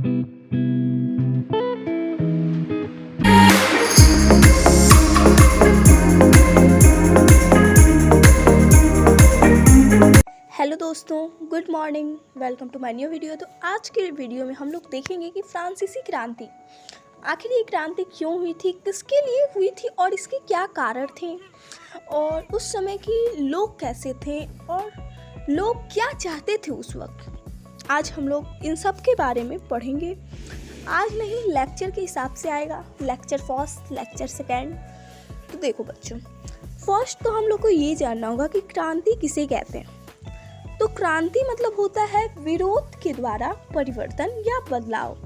Hello दोस्तों, good morning. Welcome to my new video. तो आज के वीडियो में हम लोग देखेंगे कि फ्रांसीसी क्रांति आखिर ये क्रांति क्यों हुई थी, किसके लिए हुई थी और इसके क्या कारण थे, और उस समय की लोग कैसे थे और लोग क्या चाहते थे उस वक्त। आज हम लोग इन सब के बारे में पढ़ेंगे। आज नहीं, लेक्चर के हिसाब से आएगा, लेक्चर फर्स्ट, लेक्चर सेकेंड। तो देखो बच्चों, फर्स्ट तो हम लोग को ये जानना होगा कि क्रांति किसे कहते हैं। तो क्रांति मतलब होता है विरोध के द्वारा परिवर्तन या बदलाव।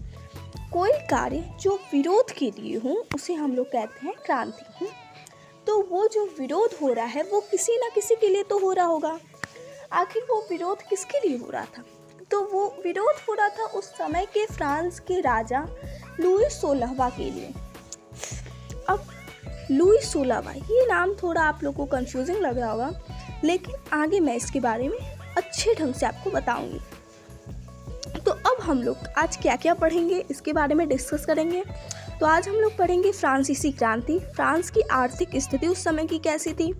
कोई कार्य जो विरोध के लिए हो उसे हम लोग कहते हैं क्रांति। तो वो जो विरोध हो रहा है वो किसी ना किसी के लिए तो हो रहा होगा। आखिर वो विरोध किसके लिए हो रहा था? तो वो विरोध हो रहा था उस समय के फ्रांस के राजा लुई 16वां के लिए। अब लुई 16वां, ये नाम थोड़ा आप लोगों को कंफ्यूजिंग लग रहा होगा, लेकिन आगे मैं इसके बारे में अच्छे ढंग से आपको बताऊंगी। तो अब हम लोग आज क्या क्या पढ़ेंगे इसके बारे में डिस्कस करेंगे। तो आज हम लोग पढ़ेंगे फ्रांसीसी क्रांति, फ्रांस की आर्थिक स्थिति उस समय की कैसी थी,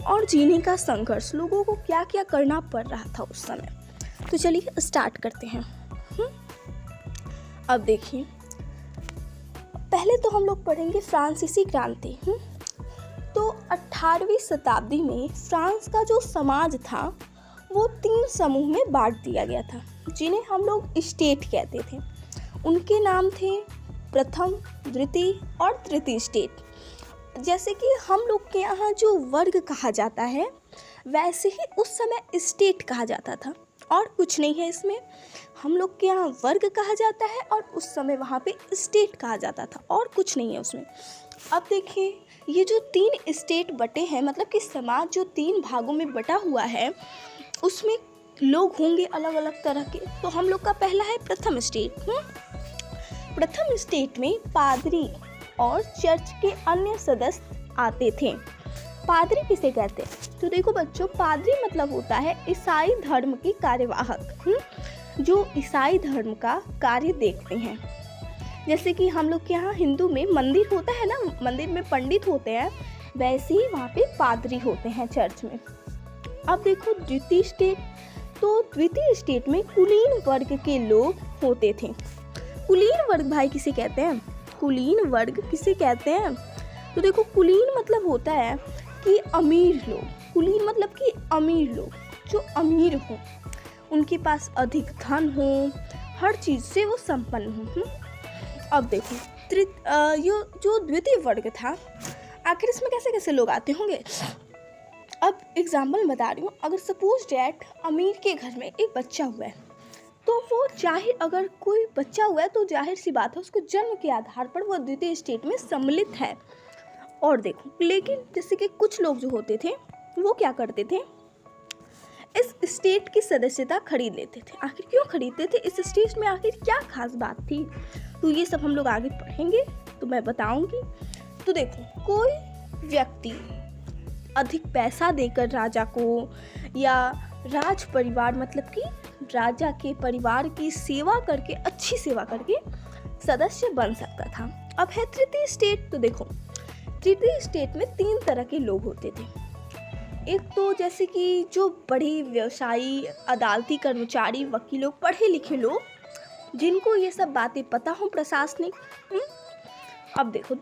और जीने का संघर्ष, लोगों को क्या क्या करना पड़ रहा था उस समय। तो चलिए स्टार्ट करते हैं। अब देखिए, पहले तो हम लोग पढ़ेंगे फ्रांसीसी क्रांति। तो 18वीं शताब्दी में फ्रांस का जो समाज था वो 3 समूह में बांट दिया गया था, जिन्हें हम लोग स्टेट कहते थे। उनके नाम थे प्रथम, द्वितीय और तृतीय स्टेट। जैसे कि हम लोग के यहाँ जो वर्ग कहा जाता है वैसे ही उस समय स्टेट कहा जाता था, और कुछ नहीं है इसमें। हम लोग के यहाँ वर्ग कहा जाता है और उस समय वहाँ पे स्टेट कहा जाता था, और कुछ नहीं है उसमें। अब देखिए, ये जो 3 स्टेट बटे हैं, मतलब कि समाज जो 3 भागों में बटा हुआ है उसमें लोग होंगे अलग अलग तरह के। तो हम लोग का पहला है प्रथम स्टेट। प्रथम स्टेट में पादरी और चर्च के अन्य सदस्य आते थे। पादरी किसे कहते हैं? तो देखो बच्चों, पादरी मतलब होता है ईसाई धर्म के कार्यवाहक, जो ईसाई धर्म का कार्य देखते हैं। जैसे कि हम लोग के यहाँ हिंदू में मंदिर होता है ना, मंदिर में पंडित होते हैं, वैसे ही वहाँ पे पादरी होते हैं चर्च में। अब देखो द्वितीय स्टेट। तो द्वितीय स्टेट में कुलीन वर्ग के लोग होते थे। कुलीन वर्ग भाई किसे कहते हैं? कुलीन वर्ग किसे कहते हैं? तो देखो, कुलीन मतलब होता है कि अमीर लोग। कुलीन मतलब कि अमीर लोग, जो अमीर हो, उनके पास अधिक धन हो, हर चीज़ से वो संपन्न हो। अब देखो, ये जो द्वितीय वर्ग था, आखिर इसमें कैसे कैसे लोग आते होंगे। अब एग्जाम्पल बता रही हूँ। अगर सपोज डैट अमीर के घर में एक बच्चा हुआ है, तो वो जाहिर, अगर कोई बच्चा हुआ है तो जाहिर सी बात है उसको जन्म के आधार पर वो द्वितीय स्टेट में सम्मिलित है। और देखो, लेकिन जैसे कि कुछ लोग जो होते थे वो क्या करते थे, इस स्टेट की सदस्यता खरीद लेते थे। आखिर क्यों खरीदते थे? इस स्टेट में आखिर क्या खास बात थी? तो ये सब हम लोग आगे पढ़ेंगे, तो मैं बताऊंगी। तो देखो, कोई व्यक्ति अधिक पैसा देकर राजा को, या राज परिवार मतलब कि राजा के परिवार की सेवा करके, अच्छी सेवा करके सदस्य बन सकता था। अब है तृतीय स्टेट। तो देखो, तृतीय स्टेट में 3 तरह के लोग होते थे। एक तो जैसे कि जो बड़े व्यवसायी, अदालती कर्मचारी, वकील लोग, पढ़े लिखे लोग, जिनको ये सब बातें पता हो, प्रशासनिक। अब देखो,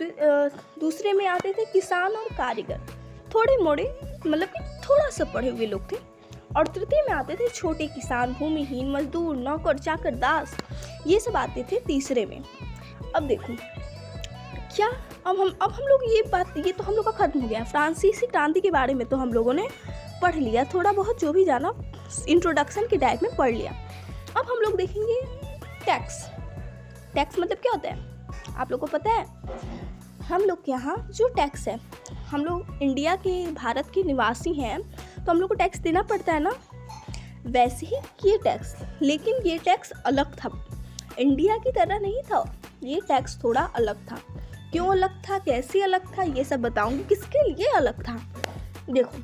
दूसरे में आते थे किसान और कारीगर, थोड़े मोड़े, मतलब कि थोड़ा सा पढ़े हुए लोग थे। और तृतीय में आते थे छोटे किसान, भूमिहीन, मजदूर, नौकर, चाकर, दास, ये सब आते थे तीसरे में। अब देखो क्या, अब हम लोग ये तो हम लोग का खत्म हो गया। फ्रांसीसी क्रांति के बारे में तो हम लोगों ने पढ़ लिया, थोड़ा बहुत जो भी जाना इंट्रोडक्शन के टाइप में पढ़ लिया। अब हम लोग देखेंगे टैक्स। टैक्स मतलब क्या होता है आप लोग को पता है? हम लोग के यहाँ जो टैक्स है, हम लोग इंडिया के, भारत के निवासी हैं, तो हम लोग को टैक्स देना पड़ता है ना। वैसे ही ये टैक्स, लेकिन ये टैक्स अलग था, इंडिया की तरह नहीं था। ये टैक्स थोड़ा अलग था। क्यों अलग था, कैसे अलग था, ये सब बताऊंगी किसके लिए अलग था। देखो,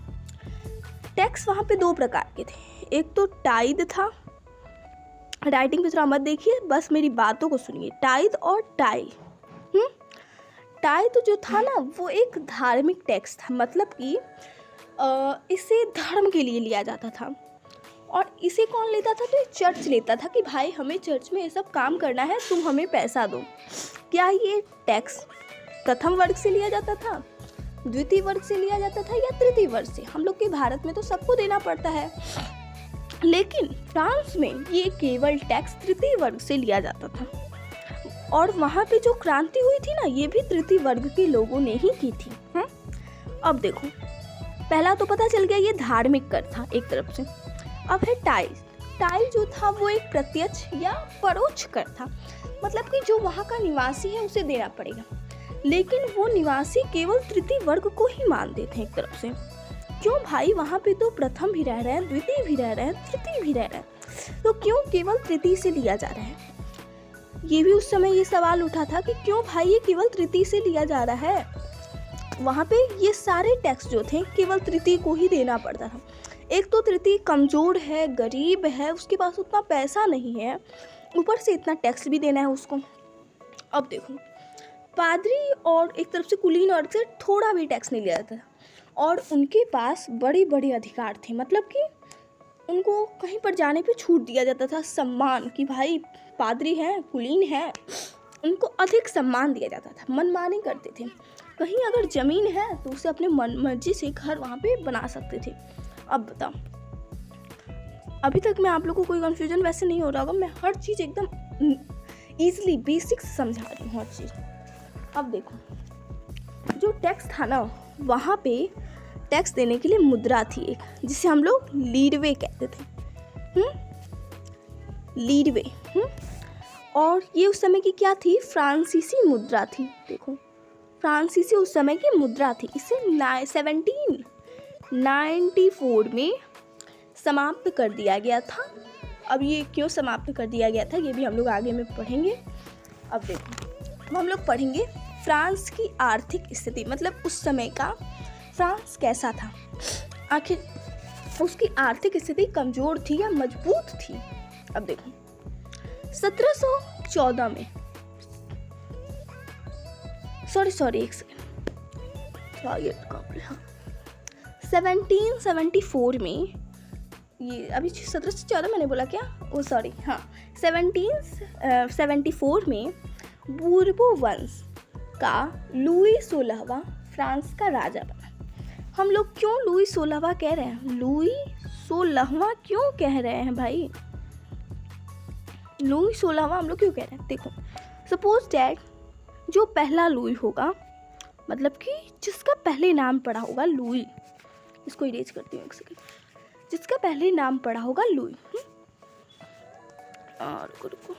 टैक्स वहाँ पे 2 प्रकार के थे। एक तो टाइड था राइटिंग पे थोड़ा मत देखिए, बस मेरी बातों को सुनिए। टाइथ और टाई। टाइथ जो था ना वो एक धार्मिक टैक्स था, मतलब कि इसे धर्म के लिए लिया जाता था। और इसे कौन लेता था? तो ये चर्च लेता था कि भाई हमें चर्च में ये सब काम करना है, तुम हमें पैसा दो। क्या ये टैक्स प्रथम वर्ग से लिया जाता था, द्वितीय वर्ग से लिया जाता था या तृतीय वर्ग से? हम लोग के भारत में तो सबको देना पड़ता है, लेकिन फ्रांस में ये केवल टैक्स तृतीय वर्ग से लिया जाता था। और वहाँ पे जो क्रांति हुई थी ना, ये भी तृतीय वर्ग के लोगों ने ही की थी। अब देखो, पहला तो पता चल गया ये धार्मिक कर था एक तरफ से। अब है टाई। टाई जो था वो एक प्रत्यक्ष या परोक्ष कर था, मतलब कि जो वहाँ का निवासी है उसे देना पड़ेगा, लेकिन वो निवासी केवल तृतीय वर्ग को ही मानते थे एक तरफ से। क्यों भाई, वहाँ पे तो प्रथम भी रह रहे हैं, द्वितीय भी रह रहे हैं, तृतीय भी रह रहे हैं, तो क्यों केवल तृतीय से लिया जा रहा है? ये भी उस समय ये सवाल उठा था कि क्यों भाई ये केवल तृतीय से लिया जा रहा है। वहाँ पे ये सारे टैक्स जो थे केवल तृतीय को ही देना पड़ता था। एक तो तृतीय कमज़ोर है, गरीब है, उसके पास उतना पैसा नहीं है, ऊपर से इतना टैक्स भी देना है उसको। अब देखो, पादरी और एक तरफ से कुलीन और से थोड़ा भी टैक्स नहीं लिया जाता था, और उनके पास बड़े बड़े अधिकार थे, मतलब कि उनको कहीं पर जाने पे छूट दिया जाता था, सम्मान, कि भाई पादरी हैं, कुलीन हैं, उनको अधिक सम्मान दिया जाता था, मनमानी करते थे। कहीं अगर ज़मीन है तो उसे अपने मन मर्जी से घर वहाँ पे बना सकते थे। अब बताओ, अभी तक मैं आप लोगों को कोई कन्फ्यूजन वैसे नहीं हो रहा होगा, मैं हर चीज़ एकदम ईजिली बेसिक समझा रही हूँ हर चीज़। अब देखो, जो टैक्स था ना, वहाँ पे टैक्स देने के लिए मुद्रा थी एक, जिसे हम लोग लीरवे कहते थे। लीरवे। और ये उस समय की क्या थी? फ्रांसीसी मुद्रा थी। देखो, फ्रांसीसी उस समय की मुद्रा थी। इसे 1794 में समाप्त कर दिया गया था। अब ये क्यों समाप्त कर दिया गया था ये भी हम लोग आगे में पढ़ेंगे। अब देखो, हम लोग पढ़ेंगे फ्रांस की आर्थिक स्थिति, मतलब उस समय का फ्रांस कैसा था, आखिर उसकी आर्थिक स्थिति कमज़ोर थी या मजबूत थी। अब देखो, 1714 में, सॉरी एक सेकेंड, 1774 में, ये अभी 1714 मैंने बोला क्या? ओ सॉरी, हाँ, 1774 में बूर्बो वंश का लुई 16वां फ्रांस का राजा बना। हम लोग क्यों लुई 16वां कह रहे हैं? लुई 16वां क्यों कह रहे हैं भाई? लुई 16वां हम लोग क्यों कह रहे हैं? देखो, सपोज डैट जो पहला लुई होगा, मतलब कि जिसका पहले नाम पड़ा होगा लुई, इसको इरेज करती हूँ एक सेकेंड, जिसका पहले नाम पड़ा होगा लुई, और रुको,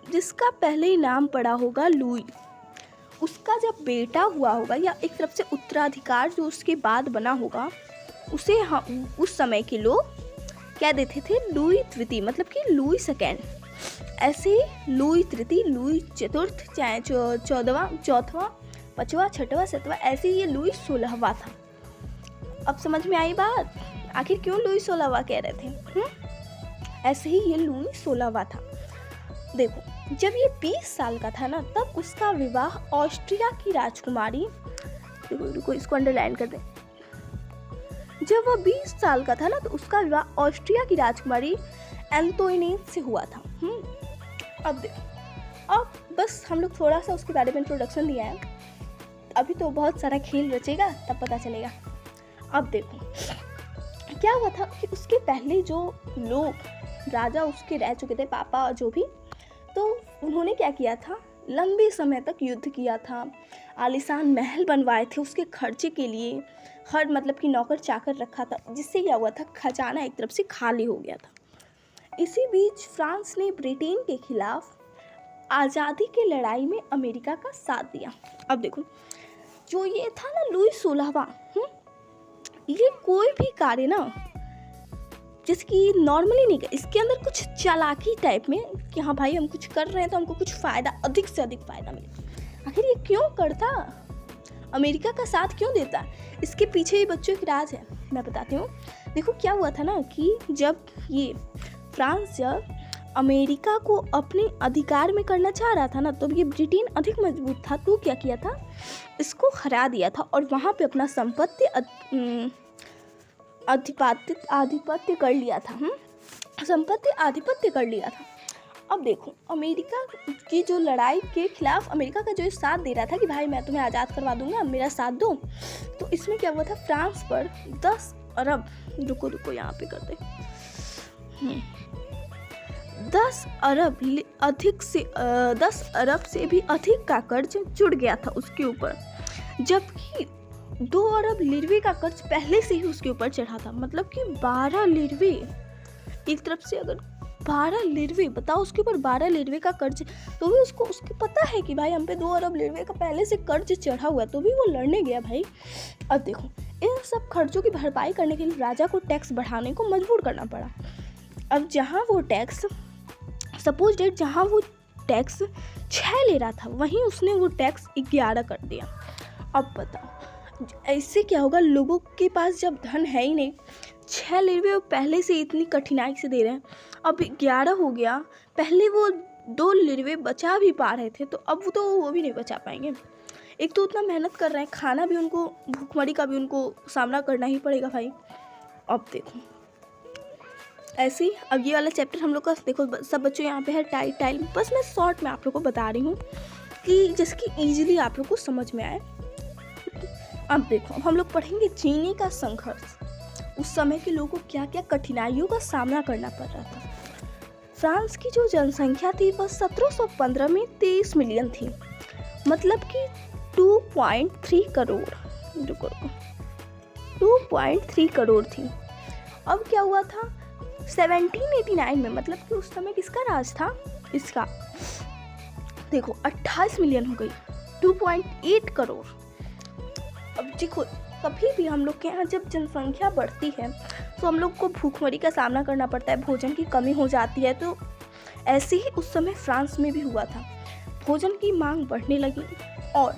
जिसका पहले नाम पड़ा होगा लुई, उसका जब बेटा हुआ होगा या एक तरफ से उत्तराधिकार जो उसके बाद बना होगा, उसे उस समय के लोग क्या देते थे? लुई तृतीय, मतलब कि लुई सेकेंड। ऐसे लुई तृतीय, लुई चतुर्थ, चाहे 14वां, 4वां, 5वां, 6वां, 7वां, ऐसे ये लुई 16वां था। अब समझ में आई बात, आखिर क्यों लुई 16वां कह रहे थे? ऐसे ही ये लुई 16वां था। देखो, जब ये 20 साल का था ना, तब उसका विवाह ऑस्ट्रिया की राजकुमारी, देखो इसको अंडरलाइन कर दें, जब वह 20 साल का था ना, तो उसका विवाह ऑस्ट्रिया की राजकुमारी एंटोइनेट से हुआ था। अब देखो, अब बस हम लोग थोड़ा सा उसके बारे में इंट्रोडक्शन दिया है, अभी तो बहुत सारा खेल रचेगा तब पता चलेगा। अब देखो, क्या हुआ था कि उसके पहले जो लोग राजा उसके रह चुके थे, पापा जो भी, तो उन्होंने क्या किया था? लंबे समय तक युद्ध किया था, आलीशान महल बनवाए थे उसके खर्चे के लिए, हर मतलब कि नौकर चाकर रखा था, जिससे क्या हुआ था? खजाना एक तरफ से खाली हो गया था। इसी बीच फ्रांस ने ब्रिटेन के खिलाफ आज़ादी की लड़ाई में अमेरिका का साथ दिया। अब देखो, जो ये था ना लुई 16वां, ये कोई भी कार्य ना जिसकी नॉर्मली नहीं, इसके अंदर कुछ चालाकी टाइप में कि हाँ भाई हम कुछ कर रहे हैं तो हमको कुछ फ़ायदा, अधिक से अधिक फ़ायदा मिले। आखिर ये क्यों करता? अमेरिका का साथ क्यों देता? इसके पीछे ही बच्चों की राज है, मैं बताती हूँ। देखो क्या हुआ था ना कि जब फ्रांस जब अमेरिका को अपने अधिकार में करना चाह रहा था ना, तो ये ब्रिटेन अधिक मजबूत था, तो क्या किया था, इसको हरा दिया था और वहाँ पे अपना आधिपत्य कर लिया था। आधिपत्य कर लिया था। अब देखो अमेरिका की जो लड़ाई के खिलाफ अमेरिका का जो साथ दे रहा था कि भाई मैं तुम्हें आज़ाद करवा दूंगा, मेरा साथ दो, तो इसमें क्या हुआ था, फ्रांस पर 10 अरब रुको यहाँ पे करते 10 अरब से भी अधिक का कर्ज जुड़ गया था उसके ऊपर, जबकि 2 अरब लिरवे का कर्ज पहले से ही उसके ऊपर चढ़ा था। मतलब कि 12 लिरवे, एक तरफ से अगर 12 लिरवे, बताओ उसके ऊपर 12 लिरवे का कर्ज, तो भी उसको पता है कि भाई हम पे 2 अरब लिरवे का पहले से कर्ज चढ़ा हुआ है, तो भी वो लड़ने गया भाई। अब देखो इन सब खर्चों की भरपाई करने के लिए राजा को टैक्स बढ़ाने को मजबूर करना पड़ा। अब जहाँ वो टैक्स 6 ले रहा था, वहीं उसने वो टैक्स 11 कर दिया। अब बताओ ऐसे क्या होगा, लोगों के पास जब धन है ही नहीं, 6 लिरवे पहले से इतनी कठिनाई से दे रहे हैं, अब 11 हो गया, पहले वो 2 लिरवे बचा भी पा रहे थे, तो अब वो भी नहीं बचा पाएंगे। एक तो उतना मेहनत कर रहे हैं, खाना भी उनको, भूखमरी का भी उनको सामना करना ही पड़ेगा भाई। अब देखो ऐसे ही अब ये वाला चैप्टर हम लोग का, देखो सब बच्चों यहाँ पे है टाइल, बस मैं शॉर्ट में आप लोग को बता रही हूँ कि जिसकी ईजिली आप लोग को समझ में आए। अब देखो हम लोग पढ़ेंगे चीनी का संघर्ष। उस समय के लोगों को क्या क्या कठिनाइयों का सामना करना पड़ रहा था। फ्रांस की जो जनसंख्या थी वह 1715 में 23 मिलियन थी, मतलब कि 2.3 करोड़ 2.3 करोड़ थी। अब क्या हुआ था 1789 में, मतलब कि उस समय किसका राज था, इसका देखो 28 मिलियन हो गई, 2.8 करोड़। अब देखो कभी भी हम लोग के यहाँ जब जनसंख्या बढ़ती है तो हम लोग को भूखमरी का सामना करना पड़ता है, भोजन की कमी हो जाती है। तो ऐसे ही उस समय फ्रांस में भी हुआ था, भोजन की मांग बढ़ने लगी और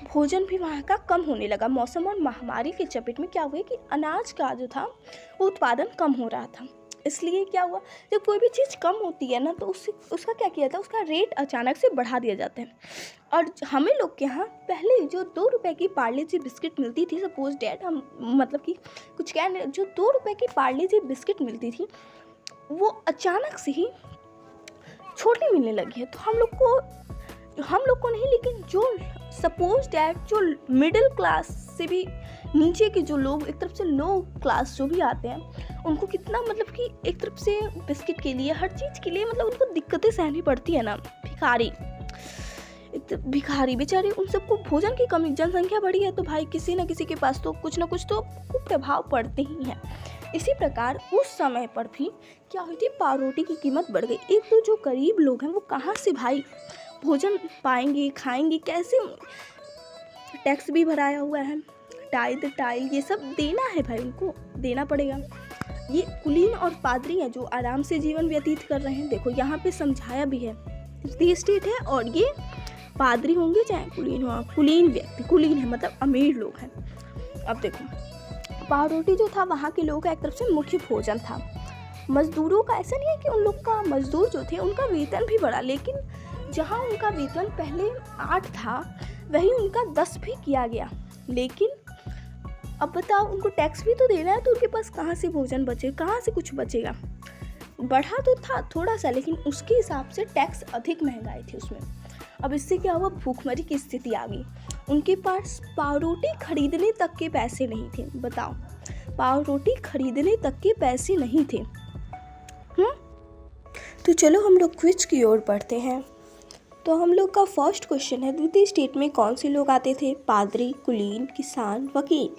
भोजन भी वहाँ का कम होने लगा। मौसम और महामारी के चपेट में क्या हुआ कि अनाज का जो था वो उत्पादन कम हो रहा था। इसलिए क्या हुआ, जब कोई भी चीज़ कम होती है ना, तो उसका क्या किया जाता है, उसका रेट अचानक से बढ़ा दिया जाता है। और हमें लोग के यहाँ पहले जो 2 रुपए की पार्ले जी बिस्किट मिलती थी, सपोज डैट हम मतलब कि कुछ कह रहे, जो 2 रुपए की पार्ले जी बिस्किट मिलती थी वो अचानक से ही छोटी मिलने लगी है। तो हम लोग को नहीं, लेकिन जो सपोज डैट जो मिडिल क्लास से भी नीचे के जो लोग, एक तरफ से लो क्लास जो भी आते हैं, उनको कितना मतलब कि एक तरफ से बिस्किट के लिए, हर चीज़ के लिए मतलब उनको दिक्कतें सहनी पड़ती है ना। भिखारी बेचारे, उन सबको भोजन की कमी, जनसंख्या बढ़ी है तो भाई किसी न किसी के पास तो कुछ ना कुछ तो प्रभाव पड़ते ही हैं। इसी प्रकार उस समय पर भी क्या हुई थी, पाव रोटी की कीमत बढ़ गई। एक तो जो गरीब लोग हैं वो कहाँ से भाई भोजन पाएंगे, खाएंगे कैसे, टैक्स भी भराया हुआ है, टाइल ये सब देना है भाई, उनको देना पड़ेगा। ये कुलीन और पादरी हैं जो आराम से जीवन व्यतीत कर रहे हैं। देखो यहाँ पे समझाया भी है, दी स्टेट है और ये पादरी होंगे चाहे कुलीन हो, कुलीन है मतलब अमीर लोग हैं। अब देखो पाव रोटी जो था वहाँ के लोगों का एक तरफ से मुख्य भोजन था। मजदूरों का ऐसा नहीं है कि उन लोग का, मजदूर जो थे उनका वेतन भी बढ़ा, लेकिन जहाँ उनका वेतन पहले 8 था वही उनका 10 भी किया गया। लेकिन अब बताओ उनको टैक्स भी तो देना है, तो उनके पास कहाँ से भोजन बचे, कहाँ से कुछ बचेगा। बढ़ा तो था थोड़ा सा, लेकिन उसके हिसाब से टैक्स अधिक महंगाई थी उसमें। अब इससे क्या हुआ, भूखमरी की स्थिति आ गई। उनके पास पाव रोटी खरीदने तक के पैसे नहीं थे। बताओ पाव रोटी खरीदने तक के पैसे नहीं थे। तो चलो हम लोग क्विज की ओर बढ़ते हैं। तो हम लोग का फर्स्ट क्वेश्चन है, द्वितीय स्टेट में कौन से लोग आते थे, पादरी, कुलीन, किसान, वकील।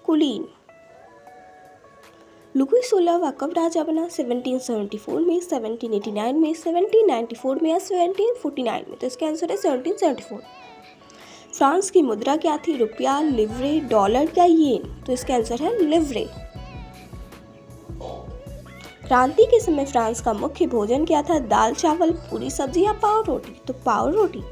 कुलीन। लुई 16वां कब राजा बना, 1774 में, 1789 में, 1794 में या 1749 में। तो इसका आंसर है 1774। फ्रांस की मुद्रा क्या थी, रुपया, लिवरे, डॉलर या येन। तो इसका आंसर है लिवरे। क्रांति के समय फ्रांस का मुख्य भोजन क्या था, दाल चावल, पूरी सब्जी या पाव रोटी। तो पाव रोटी।